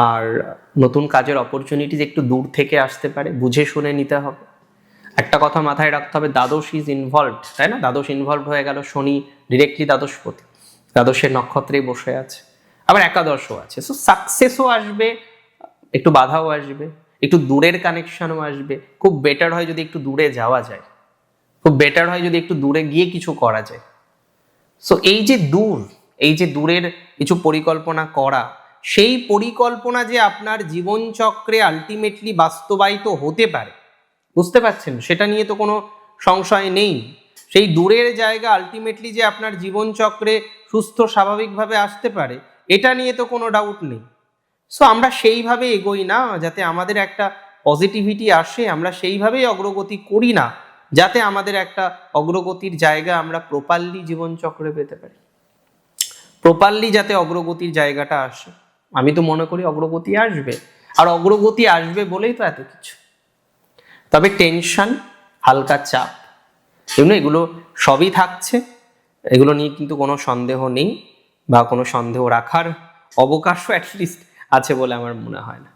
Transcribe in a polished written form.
আর নতুন কাজের অপরচুনিটিজ একটু দূর থেকে আসতে পারে, বুঝে শুনে নিতে হবে। একটা কথা মাথায় রাখতে হবে, দ্বাদশ ইজ ইনভলভড, তাই না? দ্বাদশ ইনভলভ হয়ে গেল, শনি ডিরেক্টলি দ্বাদশপতি, দ্বাদশের নক্ষত্রেই বসে আছে, আবার একাদশও আছে। সো সাকসেসও আসবে, একটু বাধাও আসবে, একটু দূরের কানেকশনও আসবে। খুব বেটার হয় যদি একটু দূরে যাওয়া যায়, খুব বেটার হয় যদি একটু দূরে গিয়ে কিছু করা যায়। সো এই যে দূরের কিছু পরিকল্পনা করা, সেই পরিকল্পনা যে আপনার জীবনচক্রে আলটিমেটলি বাস্তবায়িত হতে পারে, বুঝতে পারছেন? সেটা নিয়ে তো কোনো সংশয় নেই। সেই দূরের জায়গা আলটিমেটলি যে আপনার জীবনচক্রে সুস্থ স্বাভাবিকভাবে আসতে পারে, এটা নিয়ে তো কোনো ডাউট নেই। সো আমরা সেইভাবে এগোই না যাতে আমাদের একটা পজিটিভিটি আসে, আমরা সেইভাবেই অগ্রগতি করি না যাতে আমাদের একটা অগ্রগতির জায়গা আমরা প্রপারলি জীবনচক্রে পেতে পারি, প্রপারলি যাতে অগ্রগতির জায়গাটা আসে। আমি তো মনে করি অগ্রগতি আসবে, আর অগ্রগতি আসবে বলেই তো এত কিছু। তবে টেনশন, হালকা চাপ, এগুলো সবই থাকছে, এগুলো নিয়ে কিন্তু কোনো সন্দেহ নেই, বা কোনো সন্দেহ রাখার অবকাশও অ্যাটলিস্ট আছে বলে আমার মনে হয় না।